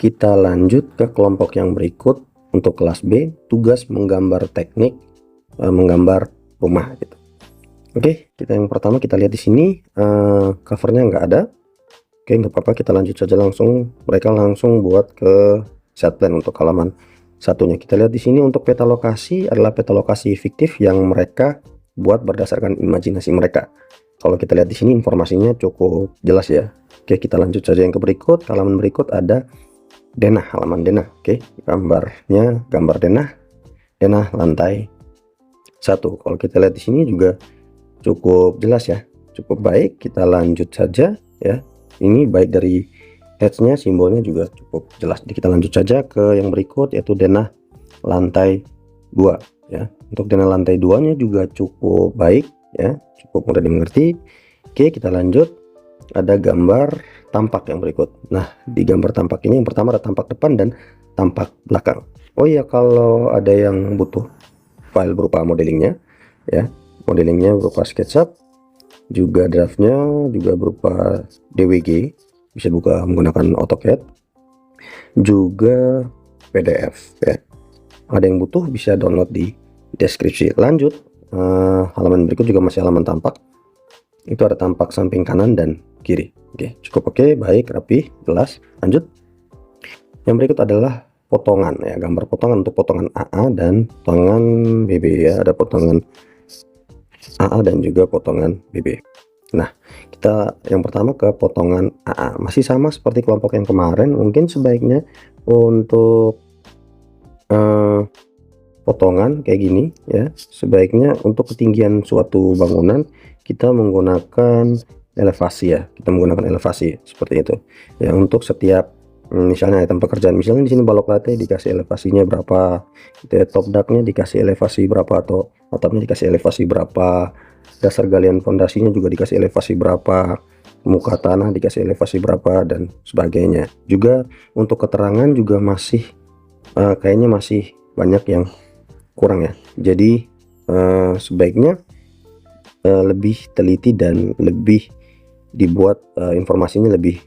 Kita lanjut ke kelompok yang berikut. Untuk kelas B, tugas menggambar teknik menggambar rumah gitu. Oke, kita yang pertama kita lihat di sini covernya nggak ada. Oke, nggak apa-apa, kita lanjut saja langsung. Mereka langsung buat ke set plan untuk halaman satunya. Kita lihat di sini untuk peta lokasi adalah peta lokasi fiktif yang mereka buat berdasarkan imajinasi mereka. Kalau kita lihat di sini informasinya cukup jelas ya. Oke, kita lanjut saja yang ke berikut. Halaman berikut ada denah, halaman denah. Oke, gambarnya gambar denah lantai 1. Kalau kita lihat di sini juga cukup jelas ya, cukup baik. Kita lanjut saja ya. Ini baik dari headsnya, simbolnya juga cukup jelas. Jadi kita lanjut saja ke yang berikut, yaitu denah lantai 2 ya. Untuk denah lantai 2 nya juga cukup baik ya, cukup mudah dimengerti. Oke, kita lanjut. Ada gambar tampak yang berikut. Nah, di gambar tampak ini yang pertama ada tampak depan dan tampak belakang. Oh iya, kalau ada yang butuh file berupa modelingnya ya, modelingnya berupa SketchUp, juga draftnya juga berupa DWG, bisa buka menggunakan AutoCAD, juga PDF ya. Ada yang butuh bisa download di deskripsi. Lanjut, halaman berikut juga masih halaman tampak. Itu ada tampak samping kanan dan kiri. Oke, cukup oke, baik, rapi, jelas. Lanjut. Yang berikut adalah potongan ya, gambar potongan untuk potongan AA dan potongan BB ya. Ada potongan AA dan juga potongan BB. Nah, kita yang pertama ke potongan AA. Masih sama seperti kelompok yang kemarin. Mungkin sebaiknya untuk potongan kayak gini ya, sebaiknya untuk ketinggian suatu bangunan kita menggunakan elevasi ya, kita menggunakan elevasi seperti itu ya. Untuk setiap misalnya item pekerjaan, misalnya di sini balok lantai dikasih elevasinya berapa gitu ya, top decknya dikasih elevasi berapa, atau atapnya dikasih elevasi berapa, dasar galian fondasinya juga dikasih elevasi berapa, muka tanah dikasih elevasi berapa, dan sebagainya. Juga untuk keterangan juga masih kayaknya masih banyak yang kurang ya. Jadi sebaiknya lebih teliti dan lebih dibuat informasinya lebih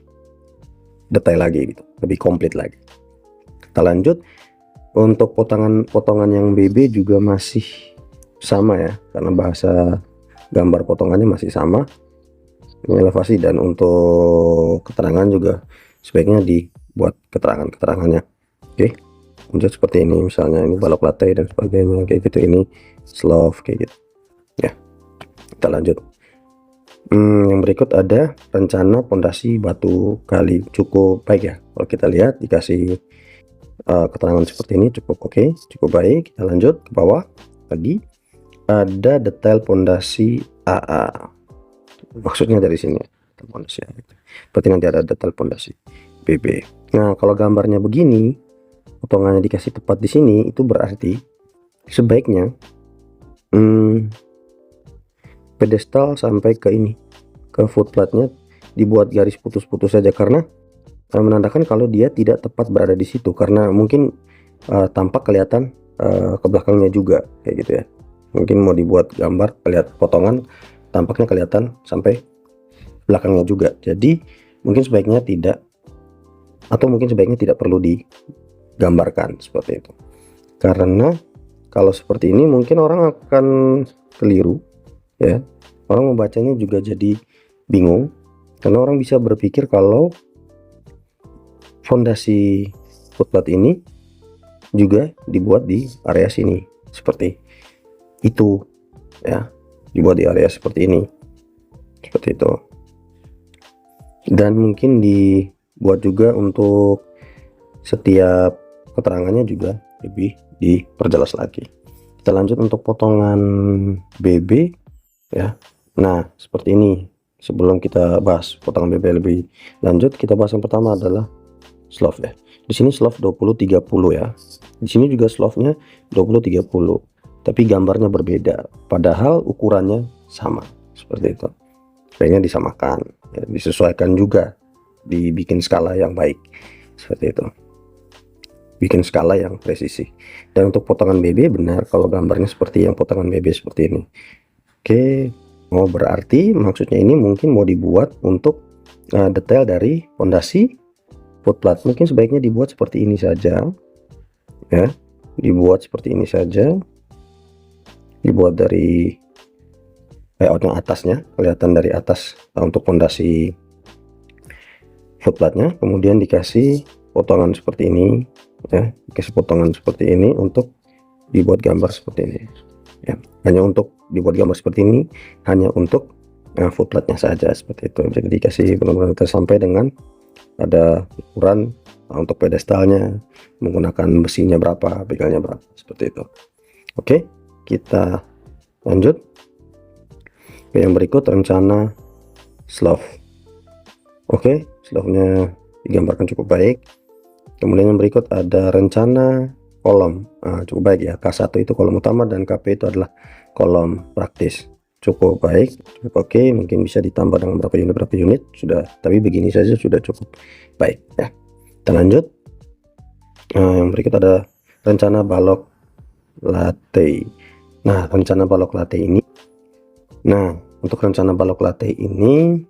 detail lagi gitu, lebih komplit lagi. Kita lanjut. Untuk potongan yang BB juga masih sama ya, karena bahasa gambar potongannya masih sama, ini elevasi. Dan untuk keterangan juga sebaiknya dibuat keterangannya. Oke, lanjut seperti ini, misalnya ini balok lantai dan sebagainya kayak gitu, ini slope kayak gitu ya. Kita lanjut. Yang berikut ada rencana pondasi batu kali, cukup baik ya. Kalau kita lihat dikasih keterangan seperti ini, cukup oke, cukup baik. Kita lanjut ke bawah lagi, ada detail pondasi AA. Maksudnya dari sini pondasi, berarti nanti ada detail pondasi BB. Nah, kalau gambarnya begini, potongannya dikasih tepat di sini, itu berarti sebaiknya pedestal sampai ke ini, ke footplate-nya dibuat garis putus-putus saja, karena menandakan kalau dia tidak tepat berada di situ, karena mungkin tampak kelihatan ke belakangnya juga kayak gitu ya. Mungkin mau dibuat gambar lihat potongan tampaknya kelihatan sampai belakangnya juga. Jadi mungkin sebaiknya tidak, atau mungkin sebaiknya tidak perlu digambarkan seperti itu, karena kalau seperti ini mungkin orang akan keliru ya. Orang membacanya juga jadi bingung, karena orang bisa berpikir kalau fondasi footplate ini juga dibuat di area sini seperti itu ya, dibuat di area seperti ini, seperti itu. Dan mungkin dibuat juga untuk setiap keterangannya juga lebih diperjelas lagi. Kita lanjut untuk potongan BB ya. Nah, seperti ini. Sebelum kita bahas potongan BB lebih lanjut, kita bahas yang pertama adalah slope ya. Di sini slope 20-30 ya. Di sini juga slope-nya 20-30, tapi gambarnya berbeda, padahal ukurannya sama seperti itu. Kayaknya disamakan ya, disesuaikan juga, dibikin skala yang baik seperti itu, bikin skala yang presisi. Dan untuk potongan BB benar kalau gambarnya seperti yang potongan BB seperti ini. Oke, mau berarti maksudnya ini mungkin mau dibuat untuk detail dari fondasi footplate mungkin sebaiknya dibuat seperti ini saja ya, dibuat seperti ini saja, dibuat dari layoutnya atasnya, kelihatan dari atas untuk fondasi footplate-nya, kemudian dikasih potongan seperti ini ya, dikasih potongan seperti ini untuk dibuat gambar seperti ini ya, hanya untuk dibuat gambar seperti ini, hanya untuk footplate-nya saja seperti itu. Jadi dikasih benar-benar sampai dengan ada ukuran untuk pedestalnya, menggunakan besinya berapa, begalnya berapa, seperti itu. Oke, kita lanjut ke yang berikut, rencana slope. Oke, slope-nya digambarkan cukup baik. Kemudian yang berikut ada rencana kolom. Cukup baik ya, K1 itu kolom utama dan KP itu adalah kolom praktis. Cukup baik, cukup oke. Mungkin bisa ditambah dengan berapa unit sudah, tapi begini saja sudah cukup baik ya. Kita lanjut. Yang berikut ada rencana balok latte. Nah, rencana balok latte ini, untuk rencana balok latte ini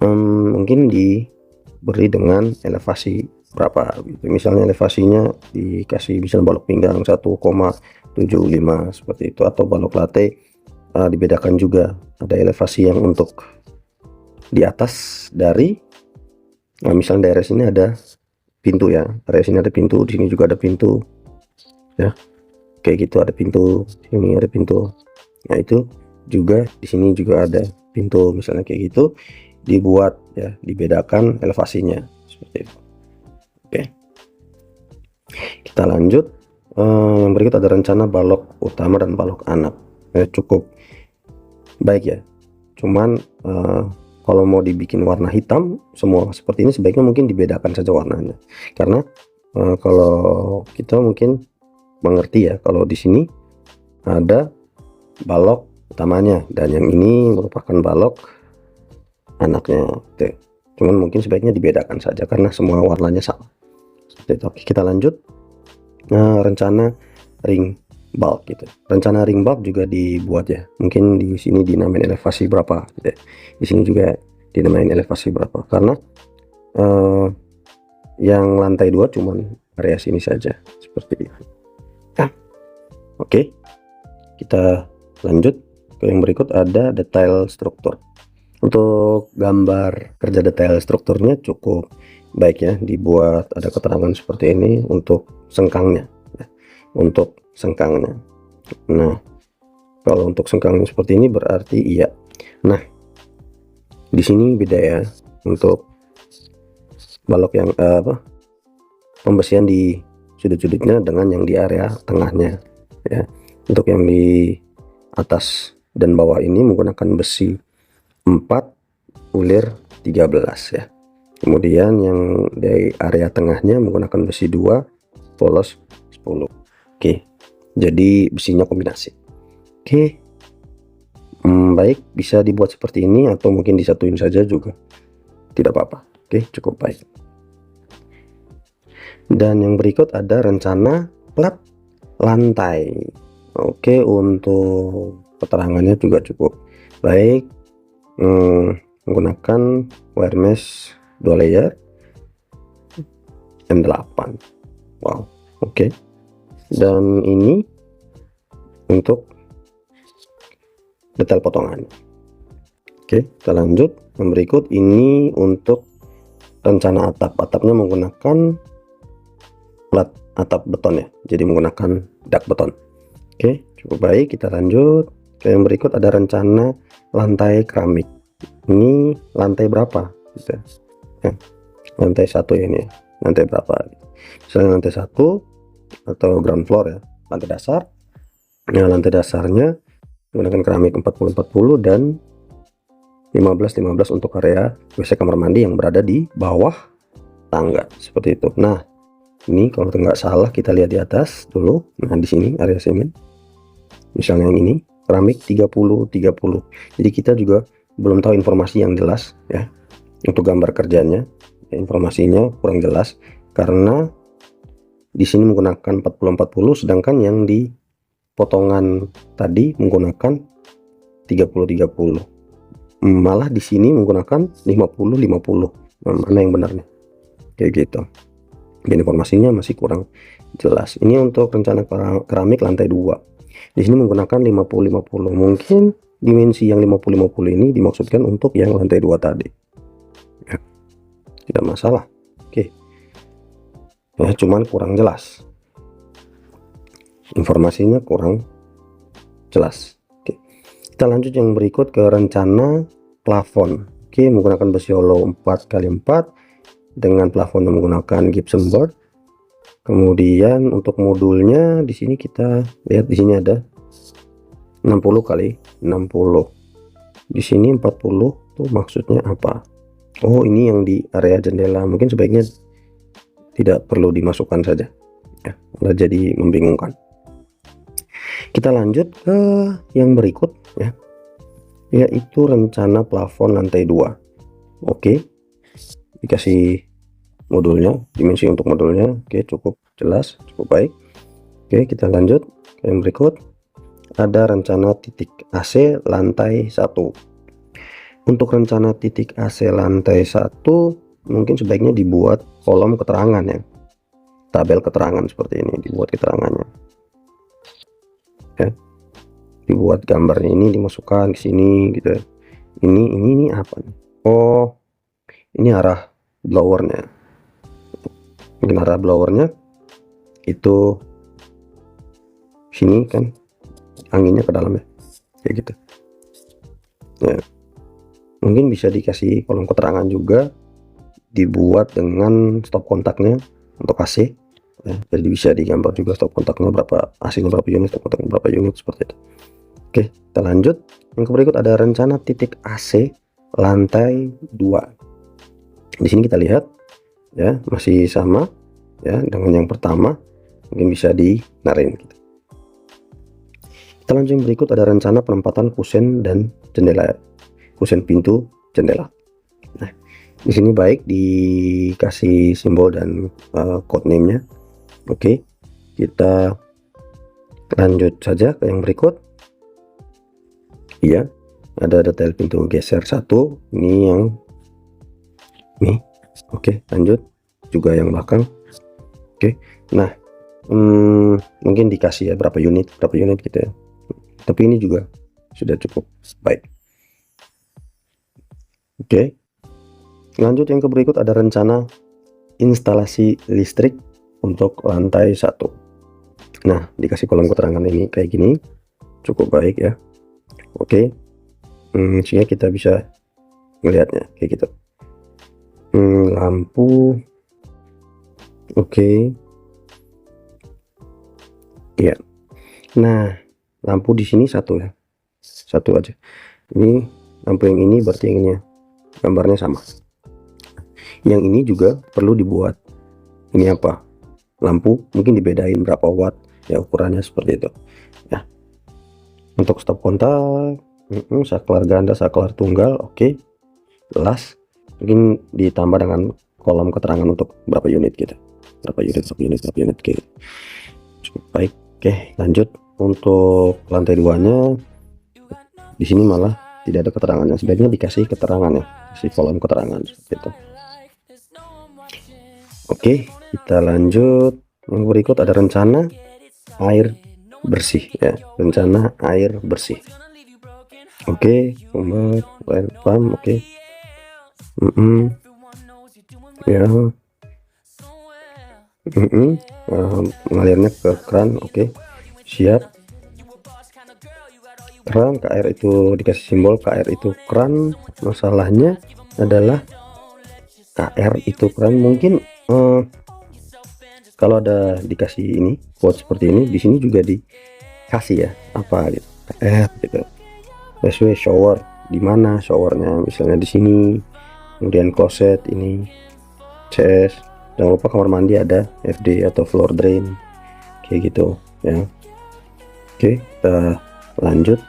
mungkin diberi dengan elevasi berapa gitu. Misalnya elevasinya dikasih bisa balok pinggang 1,75 seperti itu, atau balok latte dibedakan juga, ada elevasi yang untuk di atas dari misalnya daerah sini ada pintu ya, area sini ada pintu, di sini juga ada pintu ya, kayak gitu, ada pintu, sini ada pintu. Nah, itu juga di sini juga ada pintu, misalnya kayak gitu, dibuat ya, dibedakan elevasinya seperti itu. Oke, kita lanjut. Yang berikut ada rencana balok utama dan balok anak. Cukup baik ya, cuman kalau mau dibikin warna hitam semua seperti ini, sebaiknya mungkin dibedakan saja warnanya, karena kalau kita mungkin mengerti ya, kalau di sini ada balok utamanya dan yang ini merupakan balok anaknya. Oke, cuman mungkin sebaiknya dibedakan saja karena semua warnanya sama seperti itu. Oke, kita lanjut. Rencana ring bulb gitu. Rencana ring bulb juga dibuat ya, mungkin di sini dinamain elevasi berapa gitu ya. Di sini juga dinamain elevasi berapa, karena yang lantai 2 cuman area sini saja seperti itu. Oke, kita lanjut ke yang berikut, ada detail struktur. Untuk gambar kerja detail strukturnya cukup baik ya, dibuat ada keterangan seperti ini untuk sengkangnya ya, untuk sengkangnya. Nah, kalau untuk sengkangnya seperti ini berarti iya. Nah, di sini beda ya, untuk balok yang pembesian di sudut-sudutnya dengan yang di area tengahnya ya. Untuk yang di atas dan bawah ini menggunakan besi 4, ulir 13 ya. Kemudian yang dari area tengahnya menggunakan besi 2, polos 10. Oke, jadi besinya kombinasi. Oke, baik, bisa dibuat seperti ini atau mungkin disatuin saja juga tidak apa-apa. Oke, cukup baik. Dan yang berikut ada rencana plat lantai. Oke, untuk keterangannya juga cukup baik, menggunakan wire mesh 2 layer M8. Wow, oke. Dan ini untuk detail potongan. Oke, kita lanjut. Yang berikut ini untuk rencana atap. Atapnya menggunakan plat atap beton ya, jadi menggunakan dak beton. Oke, cukup baik. Kita lanjut ke yang berikut, ada rencana lantai keramik. Ini lantai berapa gitu ya, lantai 1 ya, ini ya, lantai berapa, misalnya lantai 1 atau ground floor ya, lantai dasar. Nah, lantai dasarnya menggunakan keramik 40-40 dan 15-15 untuk area WC kamar mandi yang berada di bawah tangga seperti itu. Nah, ini kalau nggak salah kita lihat di atas dulu. Nah, di sini area semen, misalnya yang ini keramik 30-30. Jadi kita juga belum tahu informasi yang jelas ya untuk gambar kerjanya. Informasinya kurang jelas karena di sini menggunakan 40-40, sedangkan yang di potongan tadi menggunakan 30-30. Malah di sini menggunakan 50-50. Mana yang benarnya? kayak gitu. Dan informasinya masih kurang jelas. Ini untuk rencana keramik lantai 2. Di sini menggunakan 50-50. Mungkin dimensi yang 50-50 ini dimaksudkan untuk yang lantai 2 tadi. Ya, tidak masalah. Oke. Ya, cuman kurang jelas. Informasinya kurang jelas. Oke. Kita lanjut yang berikut ke rencana plafon. Oke, menggunakan besi hollow 4x4 dengan plafon yang menggunakan gypsum board. Kemudian untuk modulnya di sini kita lihat, di sini ada 60 kali 60. Di sini 40 tuh maksudnya apa? Oh, ini yang di area jendela. Mungkin sebaiknya tidak perlu dimasukkan saja. Ya, jadi membingungkan. Kita lanjut ke yang berikut ya, yaitu rencana plafon lantai 2. Oke, dikasih modulnya, dimensi untuk modulnya. Oke, cukup jelas, cukup baik. Oke, kita lanjut ke yang berikut. Ada rencana titik AC lantai 1. Untuk rencana titik AC lantai 1 mungkin sebaiknya dibuat kolom keterangan ya, tabel keterangan seperti ini, dibuat keterangannya ya, dibuat gambarnya, ini dimasukkan ke sini gitu ya. Ini apa nih? Oh, ini arah blowernya. Mungkin arah blowernya itu sini kan, anginnya ke dalam ya, kayak gitu ya. Mungkin bisa dikasih kolom keterangan juga, dibuat dengan stop kontaknya untuk AC ya. Jadi bisa digambar juga stop kontaknya berapa, AC-nya berapa unit, stop kontaknya berapa unit, seperti itu. Oke, kita lanjut. Yang berikut ada rencana titik AC lantai 2. Di sini kita lihat ya, masih sama ya dengan yang pertama, mungkin bisa dinarin gitu. Kita lanjut yang berikut, ada rencana penempatan kusen dan jendela, kusen pintu jendela. Nah, di sini baik dikasih simbol dan code name-nya. Oke, kita lanjut saja ke yang berikut. Iya, ada detail pintu geser 1. Ini yang ini. Oke, lanjut juga yang belakang. Oke, nah mungkin dikasih ya berapa unit gitu ya. Tapi ini juga sudah cukup baik. Oke, lanjut yang ke berikut, ada rencana instalasi listrik untuk lantai 1. Nah, dikasih kolom keterangan ini kayak gini, cukup baik ya. Oke, sehingga kita bisa melihatnya kayak gitu. Lampu, oke ya. Nah, lampu di sini satu ya, satu aja. Ini lampu yang ini berarti yang ini gambarnya sama. Yang ini juga perlu dibuat. Ini apa? Lampu mungkin dibedain berapa watt ya, ukurannya seperti itu ya. Untuk stop kontak, saklar ganda, saklar tunggal, oke. Las mungkin ditambah dengan kolom keterangan untuk berapa unit gitu, berapa unit gitu. Cukup baik. Oke, lanjut. Untuk lantai 2-nya di sini malah tidak ada keterangannya, sebaiknya dikasih keterangannya, kasih kolom keterangan seperti itu. Oke, kita lanjut. Yang berikut ada rencana air bersih ya, rencana air bersih. Oke, sumber air pump, oke. Ya, mengalirnya ke keran, oke. Siap. Keran KR itu dikasih simbol KR itu keran. Masalahnya adalah KR itu keran, mungkin kalau ada dikasih ini quote seperti ini, di sini juga dikasih ya apa gitu, KR gitu. SW shower, di mana showernya, misalnya di sini. Kemudian closet ini CS, jangan lupa kamar mandi ada FD atau floor drain kayak gitu ya. Oke, kita lanjut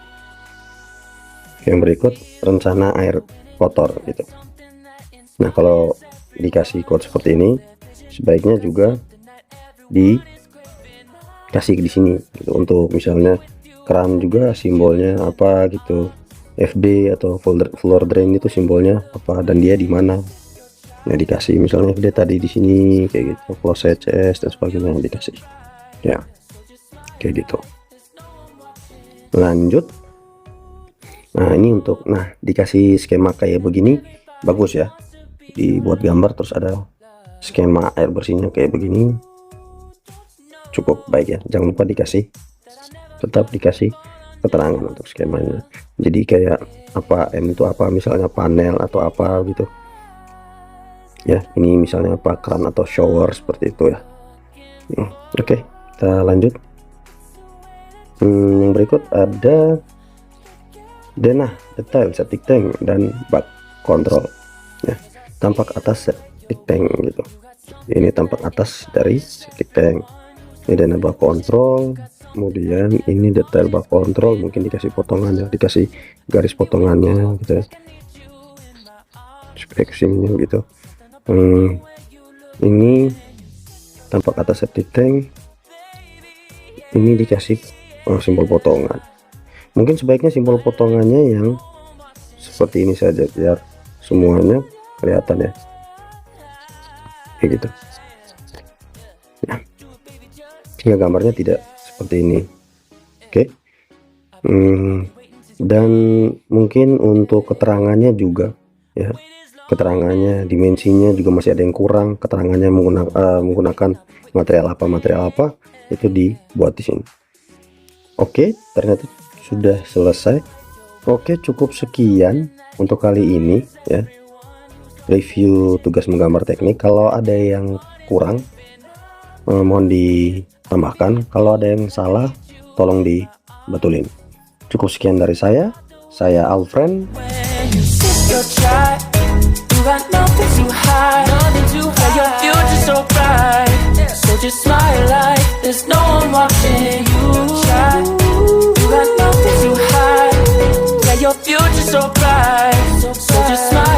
yang berikut, rencana air kotor gitu. Nah, kalau dikasih code seperti ini, sebaiknya juga dikasih di sini gitu. Untuk misalnya keran juga simbolnya apa gitu, FD atau floor drain itu simbolnya apa, dan dia di mana Nah, dikasih misalnya dia tadi di sini kayak gitu, close CS dan sebagainya dikasih ya, kayak gitu. Lanjut. Nah, ini untuk dikasih skema kayak begini bagus ya, dibuat gambar terus ada skema air bersihnya kayak begini, cukup baik ya. Jangan lupa tetap dikasih keterangan untuk skemanya. Jadi kayak apa M itu apa, misalnya panel atau apa gitu ya. Ini misalnya apa, keran atau shower seperti itu ya. Oke, kita lanjut. Yang berikut ada denah detail septic tank dan bak kontrol ya. Tampak atas septic tank gitu, ini tampak atas dari septic tank. Ini denah bak kontrol, kemudian ini detail bak kontrol, mungkin dikasih potongannya, dikasih garis potongannya gitu ya, spesimennya gitu. Ini tampak atas septic tank, ini dikasih simbol potongan. Mungkin sebaiknya simbol potongannya yang seperti ini saja biar semuanya kelihatan ya, kayak gitu ya, sehingga gambarnya tidak seperti ini. Oke. Dan mungkin untuk keterangannya juga ya, keterangannya, dimensinya juga masih ada yang kurang, keterangannya menggunakan material apa itu dibuat di sini. Oke, ternyata sudah selesai. Oke, cukup sekian untuk kali ini ya, review tugas menggambar teknik. Kalau ada yang kurang mohon ditambahkan, kalau ada yang salah tolong dibetulin. Cukup sekian dari saya Alfred. Your future's so bright, so just smile.